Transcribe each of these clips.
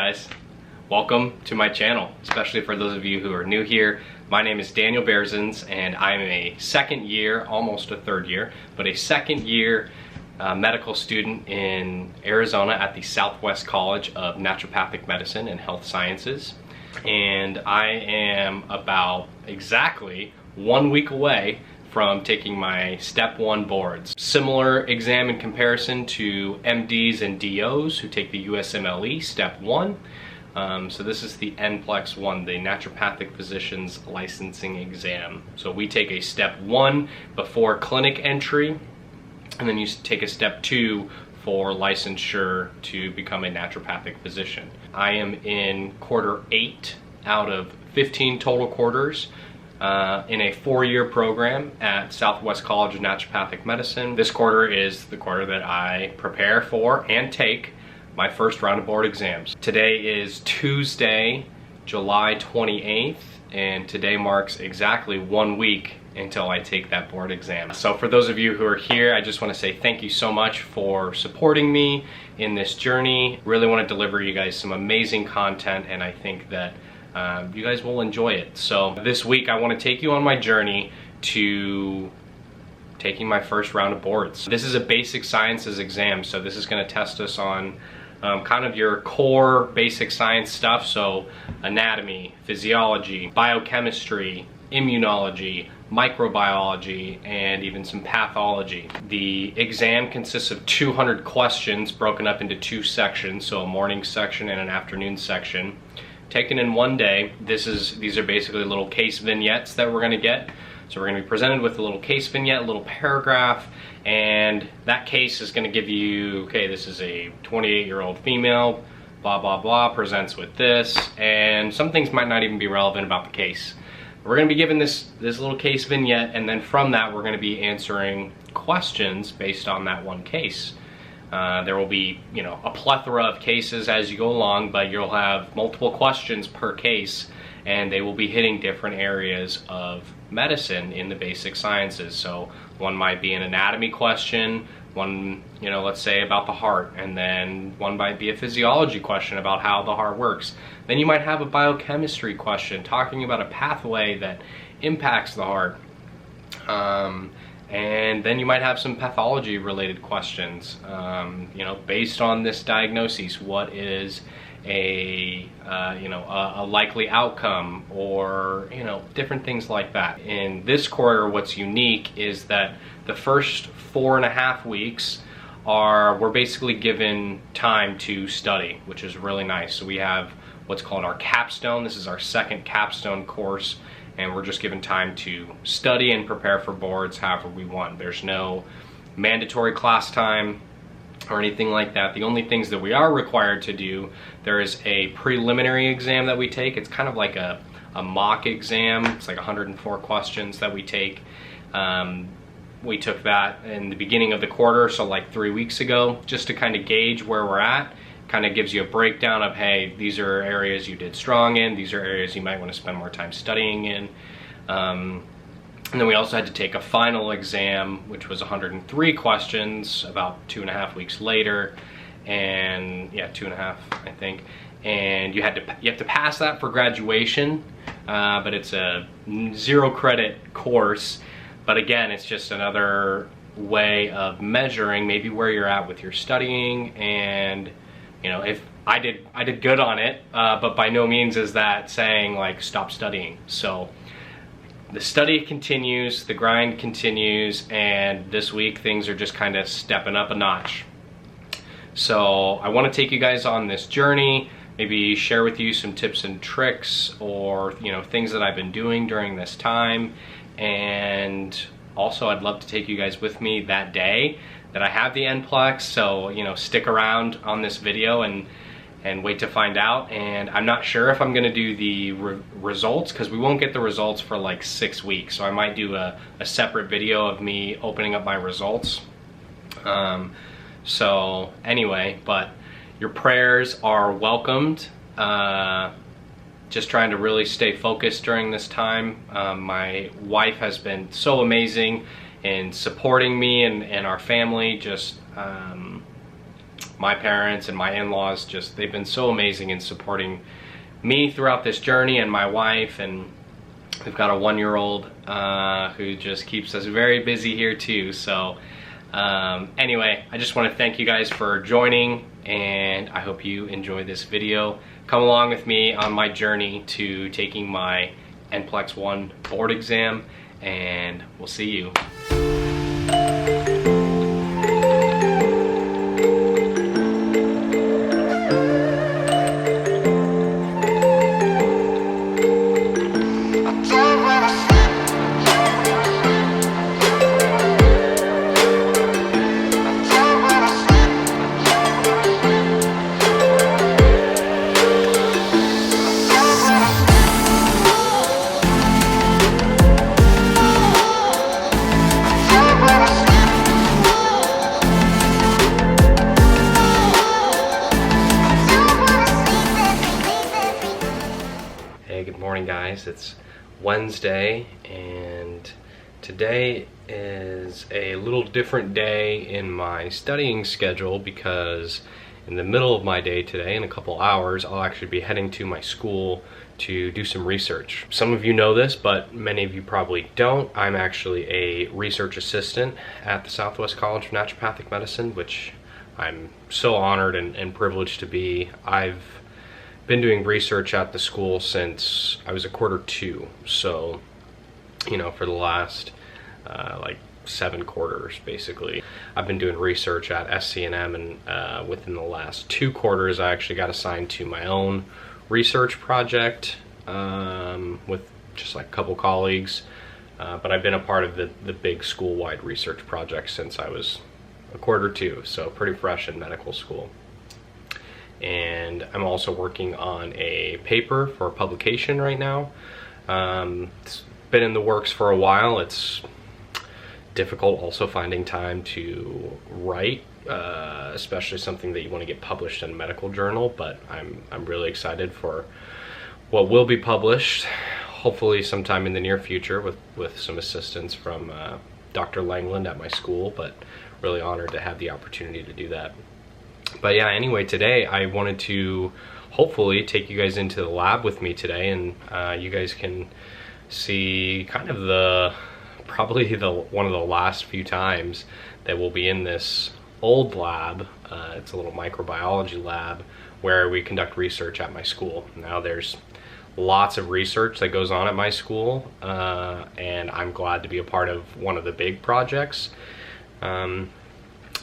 guys, welcome to my channel, especially for those of you who are new here. My name is Daniel Berzins and I'm a second year, almost a third year, but a second year medical student in Arizona at the Southwest College of Naturopathic Medicine and Health Sciences. And I am about exactly 1 week away from taking my Step 1 boards. Similar exam in comparison to MDs and DOs who take the USMLE Step 1. So this is the Nplex 1, the Naturopathic Physician's licensing exam. So we take a Step 1 before clinic entry, and then you take a Step 2 for licensure to become a naturopathic physician. I am in quarter 8 out of 15 total quarters in a 4-year program at Southwest College of Naturopathic Medicine. This quarter is the quarter that I prepare for and take my first round of board exams. Today is Tuesday, July 28th, and today marks exactly 1 week until I take that board exam. So for those of you who are here, I just want to say thank you so much for supporting me in this journey. Really want to deliver you guys some amazing content, and I think that you guys will enjoy it. So this week I want to take you on my journey to taking my first round of boards. This is a basic sciences exam, so this is going to test us on kind of your core basic science stuff, so anatomy, physiology, biochemistry, immunology, microbiology, and even some pathology. The exam consists of 200 questions broken up into 2 sections, so a morning section and an afternoon section, taken in 1 day. These are basically little case vignettes that we're going to get. So we're going to be presented with a little case vignette, a little paragraph, and that case is going to give you, okay, this is a 28-year-old female, blah, blah, blah, presents with this, and some things might not even be relevant about the case. We're going to be given this little case vignette, and then from that we're going to be answering questions based on that one case. There will be, a plethora of cases as you go along, but you'll have multiple questions per case, and they will be hitting different areas of medicine in the basic sciences. So one might be an anatomy question, one, let's say about the heart, and then one might be a physiology question about how the heart works. Then you might have a biochemistry question talking about a pathway that impacts the heart. And then you might have some pathology related questions, based on this diagnosis, what is a likely outcome, or different things like that. In this quarter, what's unique is that the first 4.5 weeks we're basically given time to study, which is really nice. So we have what's called our capstone. This is our second capstone course, and we're just given time to study and prepare for boards however we want. There's no mandatory class time or anything like that. The only things that we are required to do, there is a preliminary exam that we take. It's kind of like a mock exam. It's like 104 questions that we take. We took that in the beginning of the quarter, so like 3 weeks ago, just to kind of gauge where we're at. Kind of gives you a breakdown of, hey, these are areas you did strong in, these are areas you might want to spend more time studying in. And then we also had to take a final exam, which was 103 questions about 2.5 weeks later, and yeah, 2.5, I think. And you have to pass that for graduation, but it's a 0 credit course. But again, it's just another way of measuring maybe where you're at with your studying, and if I did good on it, but by no means is that saying like stop studying. So the study continues, the grind continues, and this week things are just kind of stepping up a notch. So I want to take you guys on this journey, maybe share with you some tips and tricks, or things that I've been doing during this time, and also I'd love to take you guys with me that day that I have the Nplex. So stick around on this video and wait to find out. And I'm not sure if I'm gonna do the results, because we won't get the results for like 6 weeks, so I might do a separate video of me opening up my results. So anyway, but your prayers are welcomed. Just trying to really stay focused during this time. My wife has been so amazing in supporting me and our family. Just my parents and my in-laws, just they've been so amazing in supporting me throughout this journey, and my wife, and we've got a 1-year-old who just keeps us very busy here too. So anyway, I just want to thank you guys for joining, and I hope you enjoy this video. Come along with me on my journey to taking my Nplex 1 board exam, and we'll see you. Good morning, guys. It's Wednesday, and today is a little different day in my studying schedule because in the middle of my day today, in a couple hours, I'll actually be heading to my school to do some research. Some of you know this, but many of you probably don't. I'm actually a research assistant at the Southwest College of Naturopathic Medicine, which I'm so honored and privileged to be. I've been doing research at the school since I was a quarter 2, so you know, for the last like 7 quarters basically I've been doing research at SCNM, and within the last 2 quarters I actually got assigned to my own research project with just like a couple colleagues, but I've been a part of the big school-wide research project since I was a quarter 2, so pretty fresh in medical school. And I'm also working on a paper for publication right now. It's been in the works for a while. It's difficult also finding time to write, especially something that you want to get published in a medical journal, but I'm really excited for what will be published, hopefully sometime in the near future with some assistance from Dr. Langland at my school, but really honored to have the opportunity to do that. But yeah, anyway, today I wanted to hopefully take you guys into the lab with me today, and you guys can see kind of probably one of the last few times that we'll be in this old lab. It's a little microbiology lab where we conduct research at my school. Now there's lots of research that goes on at my school, and I'm glad to be a part of one of the big projects.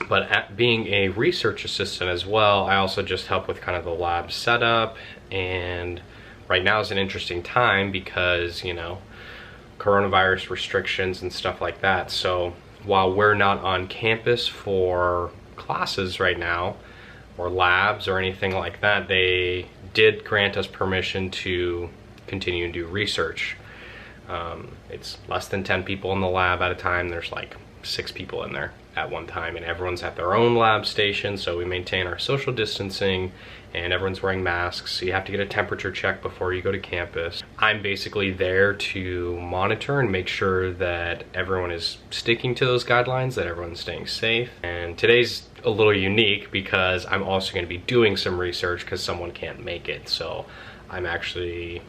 But at being a research assistant as well, I also just help with kind of the lab setup, and right now is an interesting time because, you know, coronavirus restrictions and stuff like that. So while we're not on campus for classes right now or labs or anything like that, they did grant us permission to continue and do research. It's less than 10 people in the lab at a time. There's like 6 people in there at one time, and everyone's at their own lab station, so we maintain our social distancing and everyone's wearing masks, so you have to get a temperature check before you go to campus. I'm basically there to monitor and make sure that everyone is sticking to those guidelines, that everyone's staying safe. And today's a little unique because I'm also going to be doing some research because someone can't make it, so I'm actually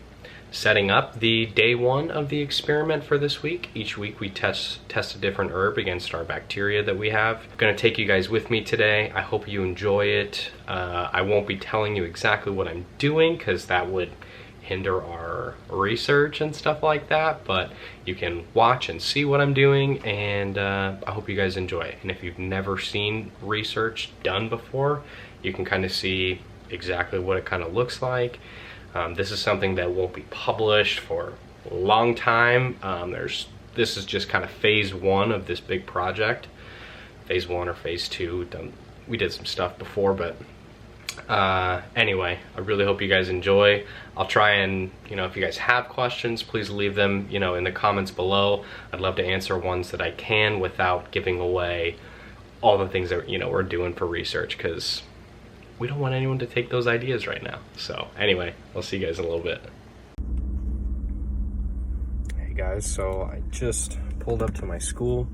setting up the day 1 of the experiment for this week. Each week we test a different herb against our bacteria that we have. I'm gonna take you guys with me today. I hope you enjoy it. I won't be telling you exactly what I'm doing because that would hinder our research and stuff like that, but you can watch and see what I'm doing, and I hope you guys enjoy it. And if you've never seen research done before, you can kind of see exactly what it kind of looks like. This is something that won't be published for a long time. This is just kind of phase 1 of this big project. Phase 1 or phase 2. We did some stuff before, but anyway, I really hope you guys enjoy. I'll try and, you know, if you guys have questions, please leave them, you know, in the comments below. I'd love to answer ones that I can without giving away all the things that, you know, we're doing for research, because we don't want anyone to take those ideas right now. So anyway, I'll see you guys in a little bit. Hey guys, so I just pulled up to my school.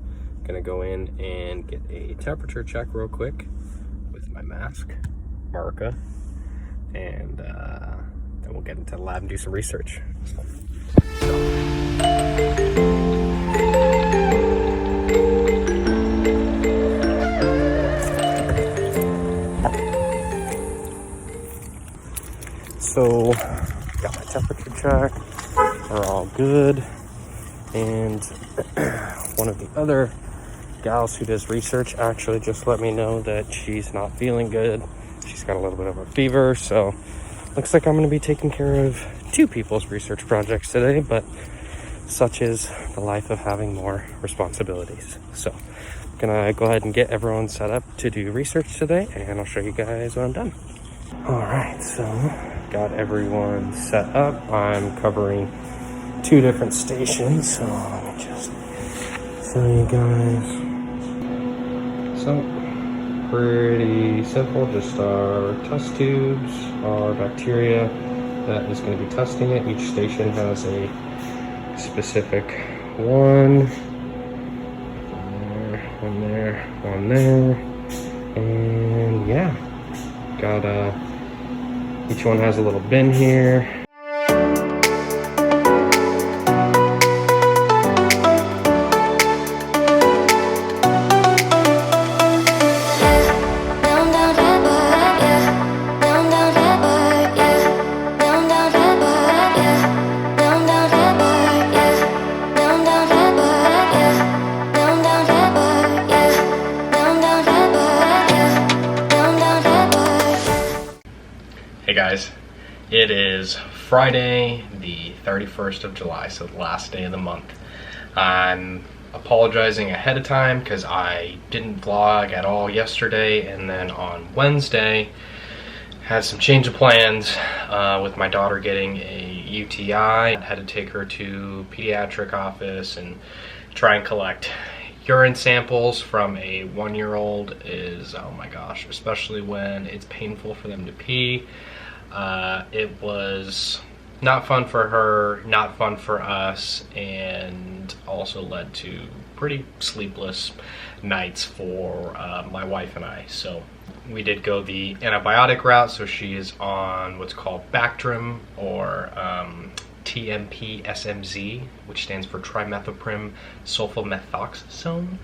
Gonna go in and get a temperature check real quick with my mask, America, and then we'll get into the lab and do some research. So, got my temperature check, we're all good, and one of the other gals who does research actually just let me know that she's not feeling good. She's got a little bit of a fever, so looks like I'm going to be taking care of 2 people's research projects today, but such is the life of having more responsibilities. So I'm going to go ahead and get everyone set up to do research today, and I'll show you guys when I'm done. Alright, so got everyone set up. I'm covering 2 different stations, so let me just show you guys. So, pretty simple, just our test tubes, our bacteria that is going to be testing it. Each station has a specific one. One there, one there, and yeah, got each one has a little bin here. Hey guys, it is Friday the 31st of July, so the last day of the month. I'm apologizing ahead of time because I didn't vlog at all yesterday, and then on Wednesday had some change of plans with my daughter getting a UTI. I had to take her to pediatric office and try and collect urine samples from a 1-year-old is, oh my gosh, especially when it's painful for them to pee. It was not fun for her, not fun for us, and also led to pretty sleepless nights for my wife and I. So we did go the antibiotic route, so she is on what's called Bactrim, or TMP SMZ, which stands for trimethoprim sulfamethoxazone,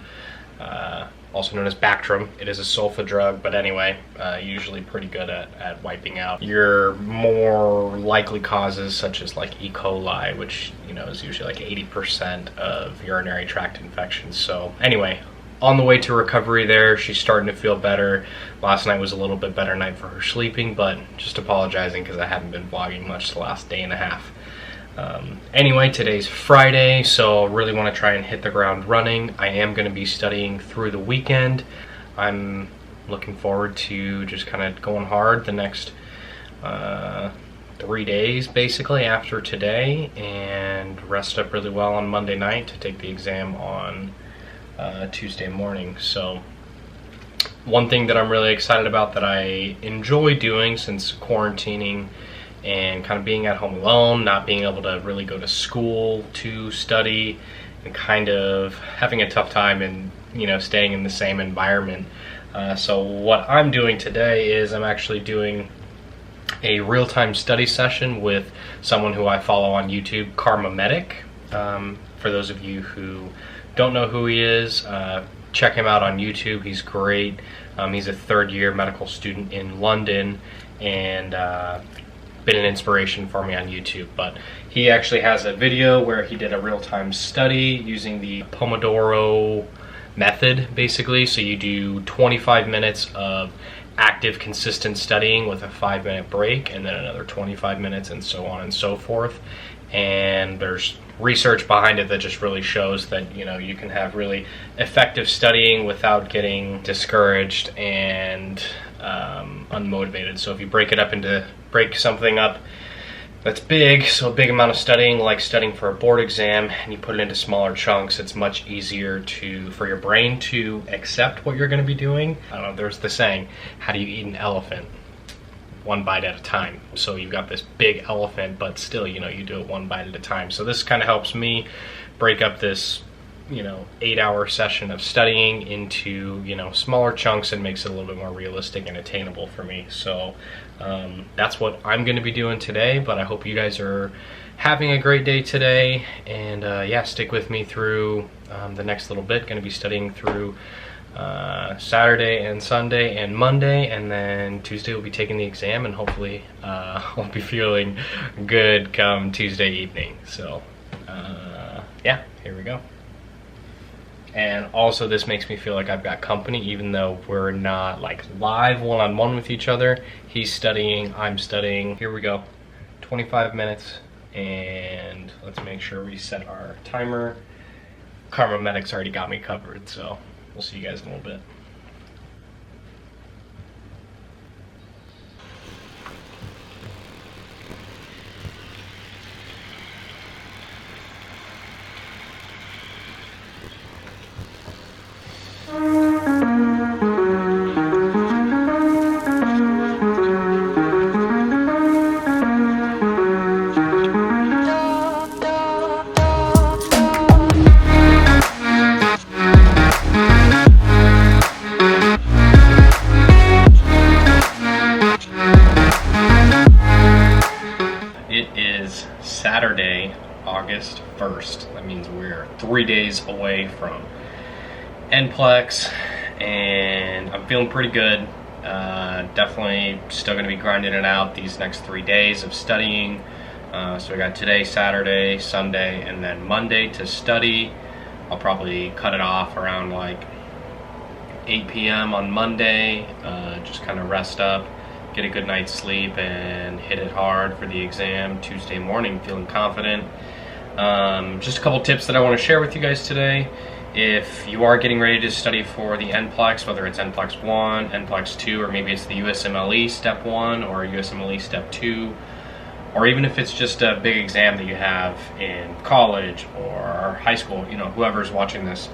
also known as Bactrim. It is a sulfa drug, but anyway, usually pretty good at wiping out your more likely causes, such as like E. coli, which, you know, is usually like 80% of urinary tract infections. So anyway, on the way to recovery there, she's starting to feel better. Last night was a little bit better night for her sleeping, but just apologizing because I haven't been vlogging much the last day and a half. Anyway, today's Friday, so really want to try and hit the ground running. I am going to be studying through the weekend. I'm looking forward to just kind of going hard the next 3 days basically after today, and rest up really well on Monday night to take the exam on Tuesday morning. So one thing that I'm really excited about that I enjoy doing since quarantining and kind of being at home alone, not being able to really go to school to study, and kind of having a tough time and, you know, staying in the same environment. So what I'm doing today is I'm actually doing a real-time study session with someone who I follow on YouTube, Karma Medic. For those of you who don't know who he is, check him out on YouTube. He's great. He's a 3rd-year medical student in London, and been an inspiration for me on YouTube. But he actually has a video where he did a real-time study using the Pomodoro method, basically. So you do 25 minutes of active, consistent studying with a 5-minute break, and then another 25 minutes, and so on and so forth. And there's research behind it that just really shows that, you know, you can have really effective studying without getting discouraged and unmotivated. So if you break something up that's big, so a big amount of studying, like studying for a board exam, and you put it into smaller chunks, it's much easier for your brain to accept what you're going to be doing. I don't know, there's the saying, how do you eat an elephant? 1 bite at a time. So you've got this big elephant, but still, you know, you do it 1 bite at a time. So this kind of helps me break up this 8-hour session of studying into, smaller chunks, and makes it a little bit more realistic and attainable for me. So that's what I'm going to be doing today, but I hope you guys are having a great day today. And yeah, stick with me through the next little bit. Going to be studying through Saturday and Sunday and Monday, and then Tuesday we'll be taking the exam, and hopefully I'll be feeling good come Tuesday evening. So yeah, here we go. And also, this makes me feel like I've got company, even though we're not like live one-on-one with each other. He's studying, I'm studying. Here we go, 25 minutes, and let's make sure we set our timer. Karma Medic's already got me covered, so we'll see you guys in a little bit. Saturday, August 1st. That means we're 3 days away from Nplex, and I'm feeling pretty good. Definitely still going to be grinding it out these next 3 days of studying. So we got today, Saturday, Sunday, and then Monday to study. I'll probably cut it off around like 8 p.m. on Monday, just kind of rest up, get a good night's sleep, and hit it hard for the exam Tuesday morning, feeling confident. Just a couple tips that I want to share with you guys today. If you are getting ready to study for the Nplex, whether it's Nplex 1, Nplex 2, or maybe it's the USMLE Step 1 or USMLE Step 2, or even if it's just a big exam that you have in college or high school, whoever's watching this,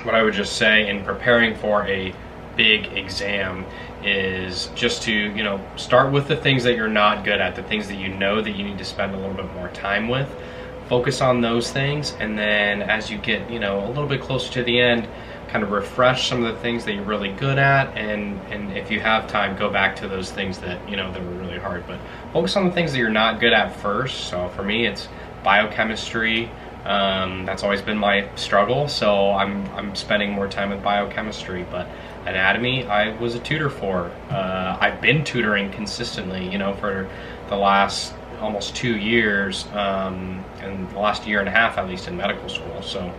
what I would just say in preparing for a big exam is just to start with the things that you're not good at, the things that you know that you need to spend a little bit more time with. Focus on those things, and then as you get a little bit closer to the end, kind of refresh some of the things that you're really good at, and if you have time, go back to those things that that were really hard. But focus on the things that you're not good at first. So for me, it's biochemistry. That's always been my struggle, so I'm spending more time with biochemistry. But anatomy, I was a tutor for. I've been tutoring consistently, for the last almost 2 years, and the last year and a half at least in medical school. So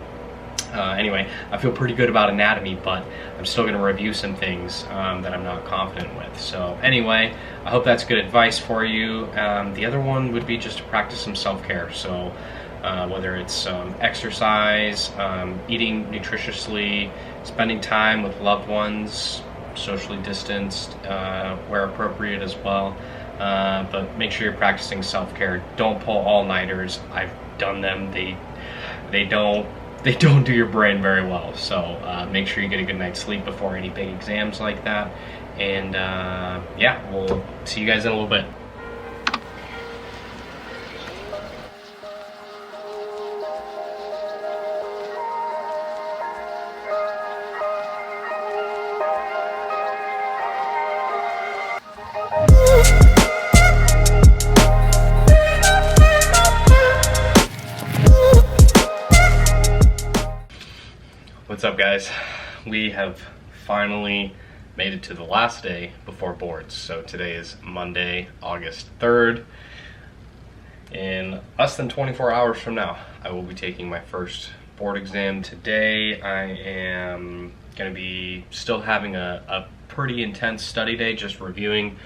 anyway, I feel pretty good about anatomy, but I'm still going to review some things that I'm not confident with. So anyway, I hope that's good advice for you. The other one would be just to practice some self-care. So whether it's exercise, eating nutritiously, spending time with loved ones, socially distanced where appropriate as well. But make sure you're practicing self-care. Don't pull all-nighters. I've done them. They don't do your brain very well. So make sure you get a good night's sleep before any big exams like that. And yeah, we'll see you guys in a little bit. What's up, guys? We have finally made it to the last day before boards. So today is Monday, August 3rd. In less than 24 hours from now, I will be taking my first board exam. Today I am going to be still having a pretty intense study day, just reviewing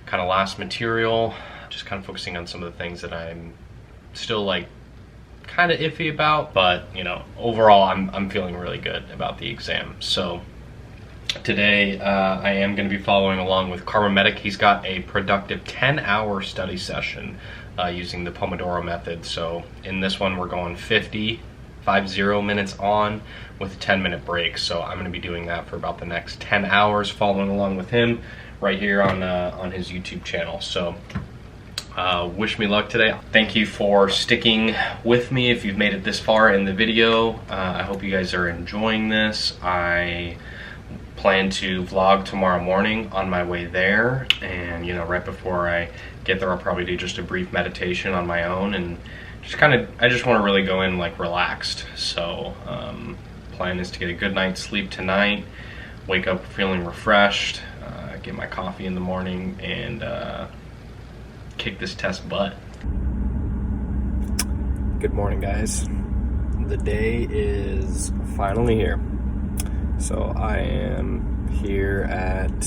kind of last material, just kind of focusing on some of the things that I'm still kind of iffy about, but overall I'm feeling really good about the exam. So today I am going to be following along with Karma Medic. He's got a productive 10-hour study session using the Pomodoro method. So in this one we're going 50 minutes on with a 10-minute break. So I'm going to be doing that for about the next 10 hours, following along with him right here on his YouTube channel. So wish me luck today. Thank you for sticking with me if you've made it this far in the video. I hope you guys are enjoying this. I plan to vlog tomorrow morning on my way there, and you know, right before I get there I'll probably do just a brief meditation on my own, and I just want to really go in like relaxed. So plan is to get a good night's sleep tonight, wake up feeling refreshed, get my coffee in the morning, and kick this test butt. Good morning, guys. The day is finally here. So I am here at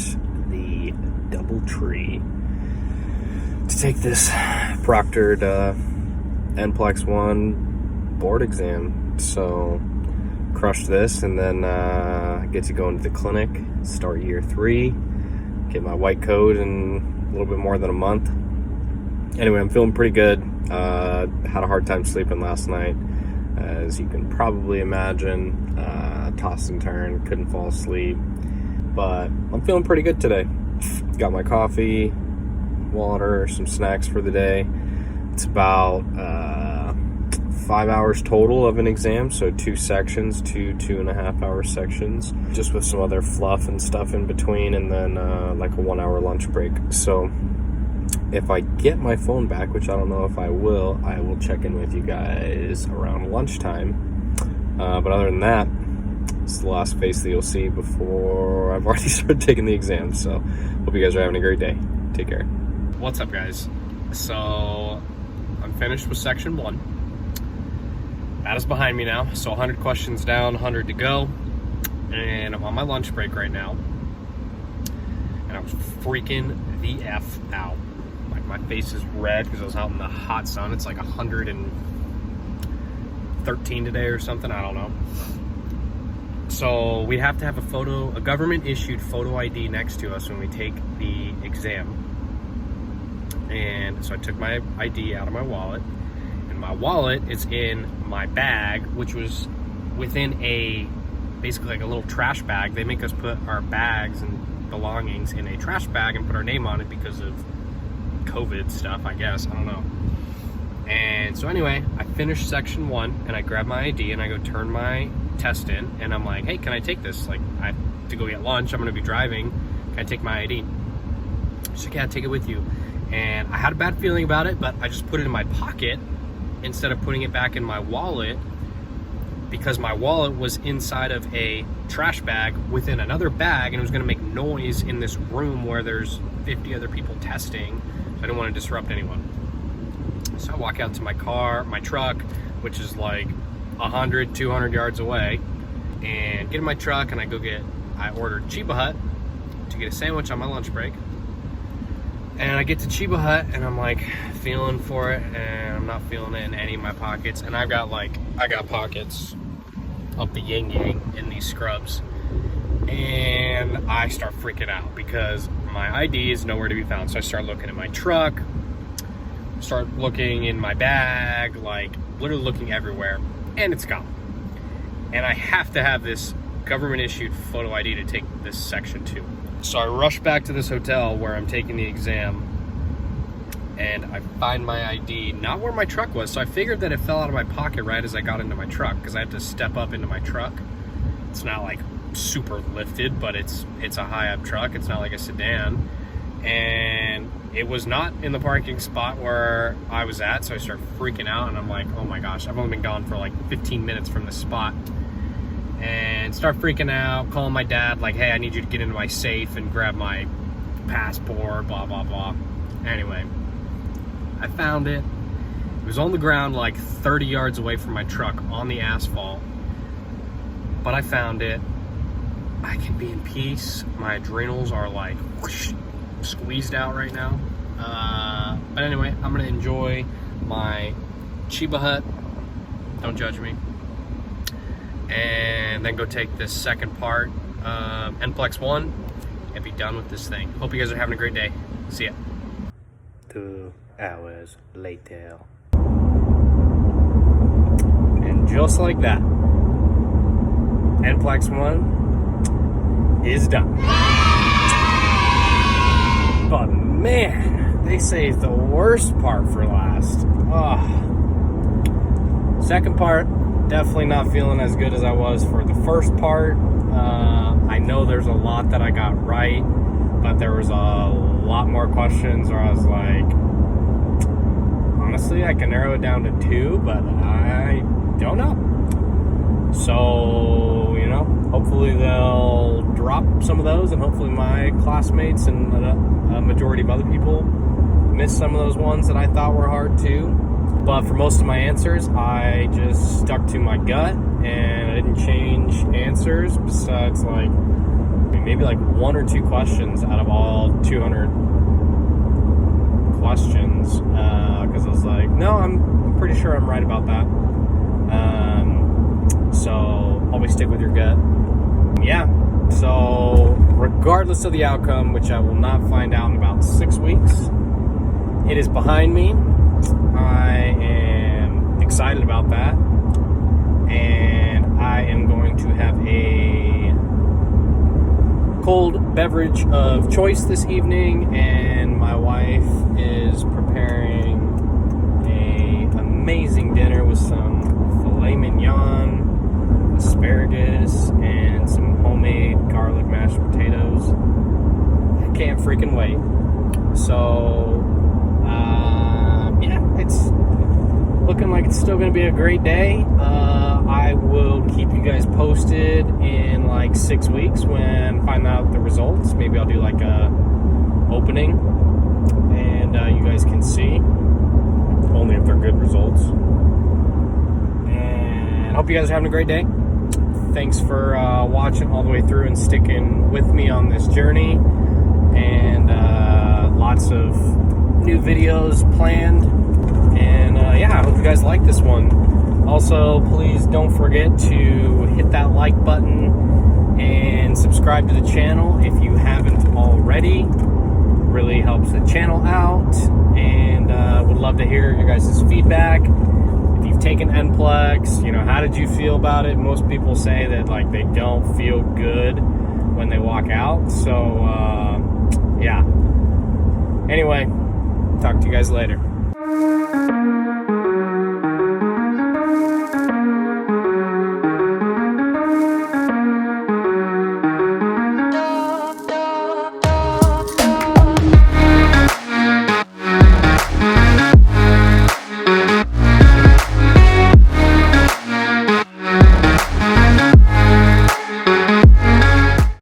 the DoubleTree to take this proctored Nplex 1 board exam. So crush this, and then get to go into the clinic, start year 3, get my white coat in a little bit more than a month. Anyway, I'm feeling pretty good. Had a hard time sleeping last night, as you can probably imagine. Tossed and turned, couldn't fall asleep, but I'm feeling pretty good today. Got my coffee, water, some snacks for the day. It's about 5 hours total of an exam, so 2 sections, 2.5 hour sections, just with some other fluff and stuff in between, and then like a 1 hour lunch break. So if I get my phone back, which I don't know if I will check in with you guys around lunchtime. But other than that, it's the last face that you'll see before I've already started taking the exam. So hope you guys are having a great day. Take care. What's up, guys? So I'm finished with section 1. That is behind me now. So 100 questions down, 100 to go. And I'm on my lunch break right now. And I was freaking the F out. Like, my face is red because I was out in the hot sun. It's like 113 today or something. I don't know. So we have to have a government issued photo ID next to us when we take the exam. And so I took my ID out of my wallet, and my wallet is in my bag, which was within basically like a little trash bag. They make us put our bags and belongings in a trash bag and put our name on it because of COVID stuff, I guess. I don't know. And so anyway, I finished section 1, and I grab my ID and I go turn my test in, and I'm like, hey, can I take this? Like, I have to go get lunch, I'm gonna be driving, can I take my ID? She's like, yeah, take it with you. And I had a bad feeling about it, but I just put it in my pocket instead of putting it back in my wallet, because my wallet was inside of a trash bag within another bag, and it was gonna make noise in this room where there's 50 other people testing. So I didn't want to disrupt anyone. So I walk out to my truck, which is like 100, 200 yards away, and get in my truck, and I ordered Chiba Hut to get a sandwich on my lunch break. And I get to Chiba Hut, and I'm like feeling for it, and I'm not feeling it in any of my pockets. And I got pockets up the yin yang in these scrubs. And I start freaking out because my ID is nowhere to be found. So I start looking in my truck, start looking in my bag, like literally looking everywhere, and it's gone. And I have to have this government issued photo ID to take this section 2. So I rush back to this hotel where I'm taking the exam, and I find my ID not where my truck was. So I figured that it fell out of my pocket right as I got into my truck, because I had to step up into my truck. It's not like super lifted, but it's a high up truck. It's not like a sedan, and it was not in the parking spot where I was at. So I start freaking out, and I'm like, oh my gosh, I've only been gone for like 15 minutes from this spot. And start freaking out, calling my dad, like, hey, I need you to get into my safe and grab my passport, blah, blah, blah. Anyway, I found it. It was on the ground like 30 yards away from my truck on the asphalt. But I found it. I can be in peace. My adrenals are like whoosh, squeezed out right now. But anyway, I'm gonna enjoy my Chiba Hut. Don't judge me. And then go take this second part, Nplex 1, and be done with this thing. Hope you guys are having a great day. See ya. 2 hours later. And just like that, Nplex 1 is done. But man, they say the worst part for last. Second part, definitely not feeling as good as I was for the first part. I know there's a lot that I got right, but there was a lot more questions where I was like, honestly, I can narrow it down to 2, but I don't know. So, you know, hopefully they'll drop some of those, and hopefully my classmates and a majority of other people missed some of those ones that I thought were hard too. But for most of my answers, I just stuck to my gut, and I didn't change answers besides like maybe like 1 or 2 questions out of all 200 questions, because I was like, no, I'm pretty sure I'm right about that. So always stick with your gut. Yeah, so regardless of the outcome, which I will not find out in about 6 weeks, it is behind me. I am excited about that, and I am going to have a cold beverage of choice this evening, and my wife is preparing an amazing dinner with some filet mignon, asparagus, and some homemade garlic mashed potatoes. I can't freaking wait. So yeah, it's looking like it's still going to be a great day. I will keep you guys posted in like 6 weeks when I find out the results. Maybe I'll do like a opening, and you guys can see, only if they're good results. And I hope you guys are having a great day. Thanks for watching all the way through and sticking with me on this journey. And lots of new videos planned. And yeah, I hope you guys like this one. Also, please don't forget to hit that like button and subscribe to the channel if you haven't already. Really helps the channel out, and would love to hear your guys' feedback. If you've taken Nplex, you know, how did you feel about it? Most people say that like they don't feel good when they walk out. So yeah. Anyway, talk to you guys later.